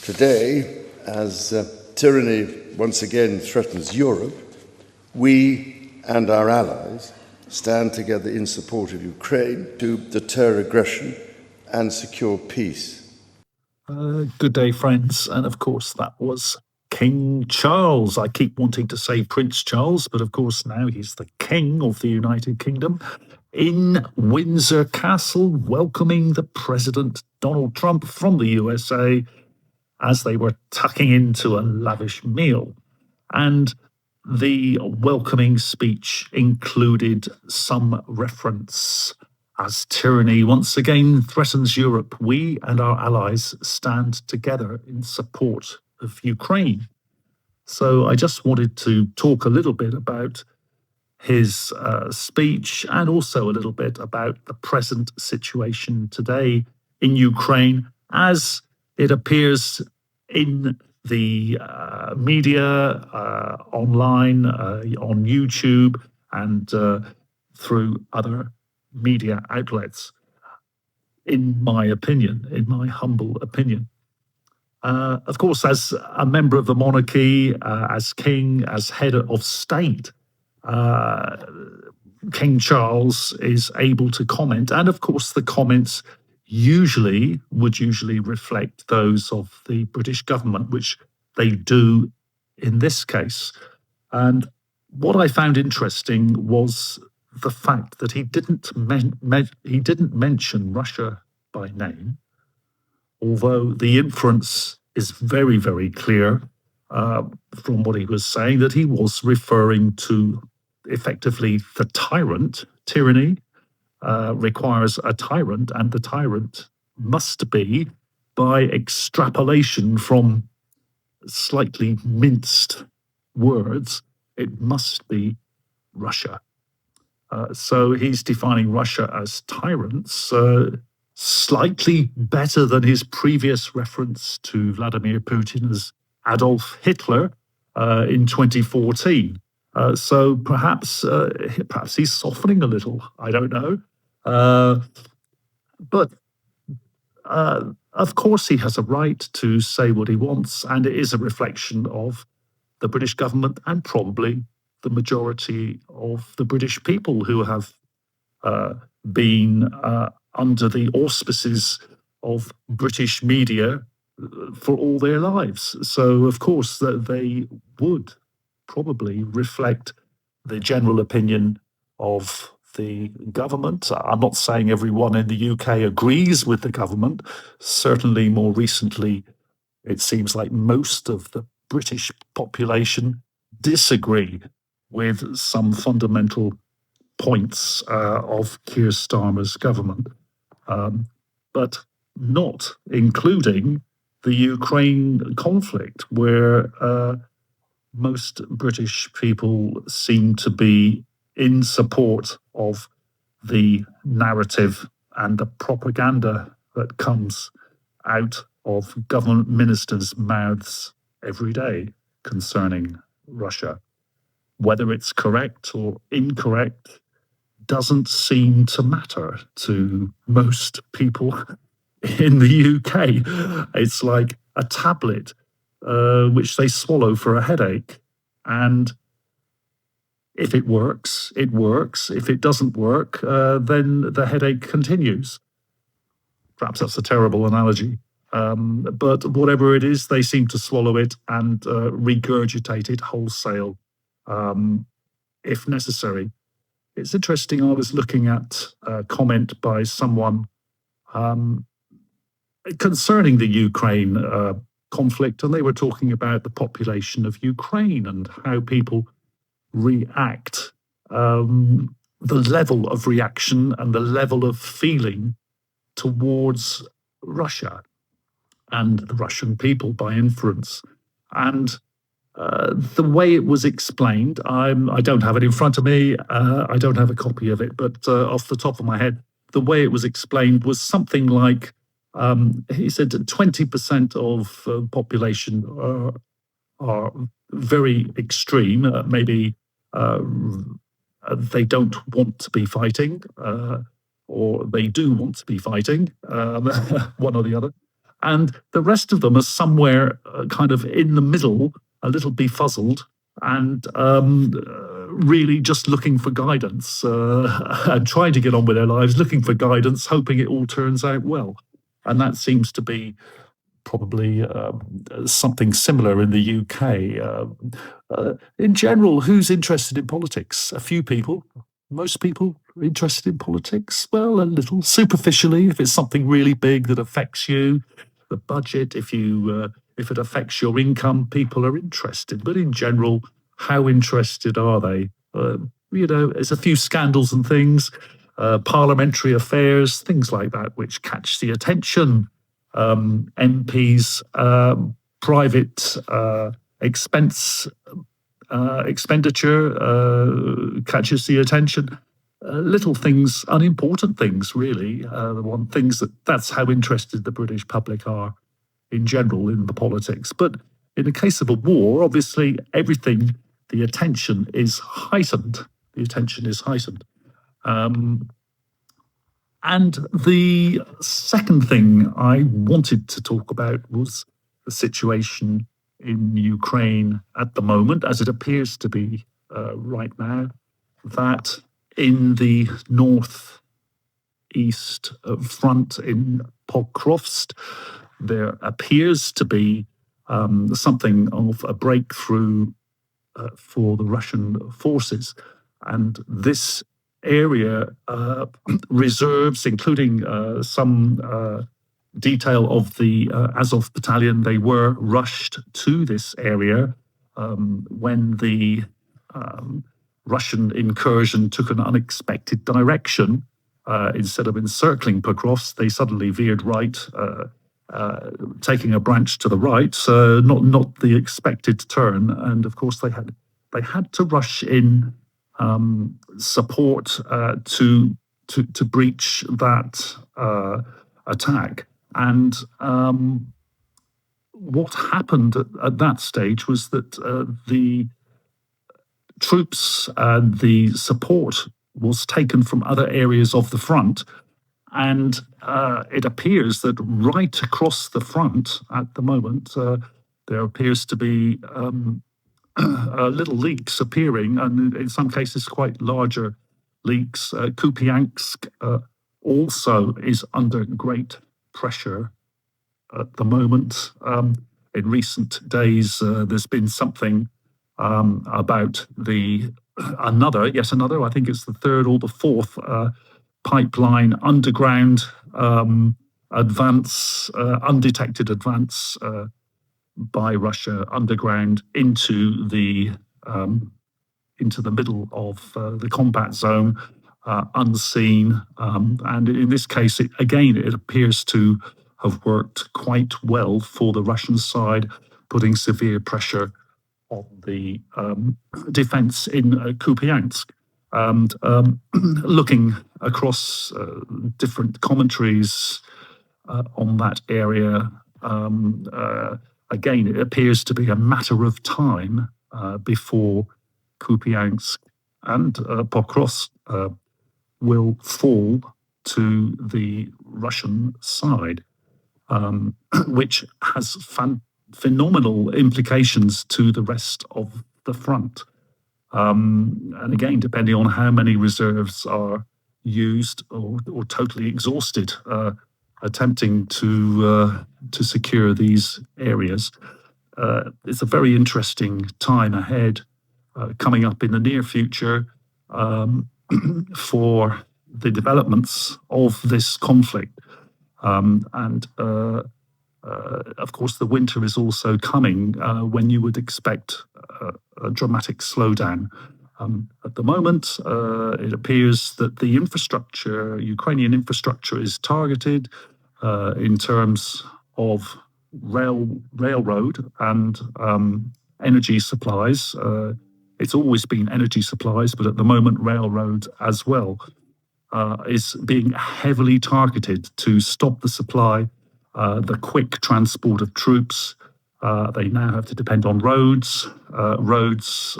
Today, as tyranny once again threatens Europe, we and our allies stand together in support of Ukraine to deter aggression and secure peace. Good day, friends. And of course, that was King Charles. I keep wanting to say Prince Charles, but of course now he's the King of the United Kingdom in Windsor Castle, welcoming the President Donald Trump from the USA as they were tucking into a lavish meal. And the welcoming speech included some reference: as tyranny once again threatens Europe, we and our allies stand together in support of Ukraine. So I just wanted to talk a little bit about his speech and also a little bit about the present situation today in Ukraine as it appears in the media, online, on YouTube, and through other media outlets, in my opinion, in my humble opinion. Of course, as a member of the monarchy, as king, as head of state, King Charles is able to comment. And of course, the comments would usually reflect those of the British government, which they do in this case. And what I found interesting was the fact that he didn't mention Russia by name, although the inference is very, very clear from what he was saying, that he was referring to effectively the tyrant. Tyranny requires a tyrant, and the tyrant must be, by extrapolation from slightly minced words, it must be Russia. So he's defining Russia as tyrants, slightly better than his previous reference to Vladimir Putin as Adolf Hitler in 2014. So perhaps he's softening a little. I don't know. But of course he has a right to say what he wants, and it is a reflection of the British government and probably the majority of the British people who have been under the auspices of British media for all their lives. So, of course, that they would probably reflect the general opinion of the government. I'm not saying everyone in the UK agrees with the government. Certainly, more recently, it seems like most of the British population disagree with some fundamental points of Keir Starmer's government, but not including the Ukraine conflict, where most British people seem to be in support of the narrative and the propaganda that comes out of government ministers' mouths every day concerning Russia. Whether it's correct or incorrect doesn't seem to matter to most people in the UK. It's like a tablet which they swallow for a headache. And if it works, it works. If it doesn't work, then the headache continues. Perhaps that's a terrible analogy. But whatever it is, they seem to swallow it and regurgitate it wholesale if necessary. It's interesting, I was looking at a comment by someone concerning the Ukraine conflict, and they were talking about the population of Ukraine and how people react, the level of reaction and the level of feeling towards Russia and the Russian people by inference. And the way it was explained, I don't have it in front of me, I don't have a copy of it, but off the top of my head, the way it was explained was something like, he said 20% of population are very extreme, maybe they don't want to be fighting, or they do want to be fighting, one or the other. and the rest of them are somewhere kind of in the middle, a little befuzzled, and really just looking for guidance and trying to get on with their lives, looking for guidance, hoping it all turns out well. And that seems to be probably something similar in the UK. In general, who's interested in politics? A few people. Most people are interested in politics? Well, a little superficially, if it's something really big that affects you, the budget, if it affects your income, people are interested. But in general, how interested are they? There's a few scandals and things, parliamentary affairs, things like that, which catch the attention. MPs, private expenditure catches the attention. Little things, unimportant things, really. That's how interested the British public are in general in the politics. But in the case of a war, obviously, the attention is heightened. And the second thing I wanted to talk about was the situation in Ukraine at the moment, as it appears to be right now, that in the northeast front in Pokrovsk, there appears to be something of a breakthrough for the Russian forces. And this area reserves, including some detail of the Azov battalion, they were rushed to this area when the Russian incursion took an unexpected direction. Instead of encircling Pokrovsk, they suddenly veered right, taking a branch to the right, not the expected turn. And of course, they had to rush in support to breach that attack. And what happened at that stage was that the troops and the support was taken from other areas of the front. And it appears that right across the front at the moment, there appears to be little leaks appearing, and in some cases quite larger leaks. Kupiansk also is under great pressure at the moment. In recent days, there's been something about yet another, I think it's the third or the fourth pipeline underground undetected advance by Russia underground into the middle of the combat zone, unseen. And in this case, it appears to have worked quite well for the Russian side, putting severe pressure on the defense in Kupiansk. And looking across different commentaries on that area, again, it appears to be a matter of time before Kupiansk and Pokrovsk will fall to the Russian side, which has phenomenal implications to the rest of the front. And again, depending on how many reserves are used or totally exhausted, attempting to secure these areas. It's a very interesting time ahead, coming up in the near future, for the developments of this conflict. And of course, the winter is also coming when you would expect a dramatic slowdown. At the moment, it appears that the Ukrainian infrastructure is targeted in terms of railroad and energy supplies. It's always been energy supplies, but at the moment, railroad as well is being heavily targeted to stop the supply, the quick transport of troops. They now have to depend on roads. Roads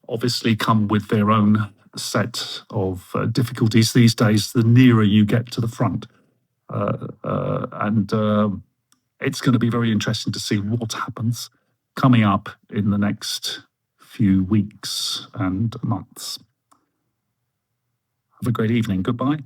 obviously come with their own set of difficulties these days, the nearer you get to the front. And it's going to be very interesting to see what happens coming up in the next few weeks and months. Have a great evening. Goodbye.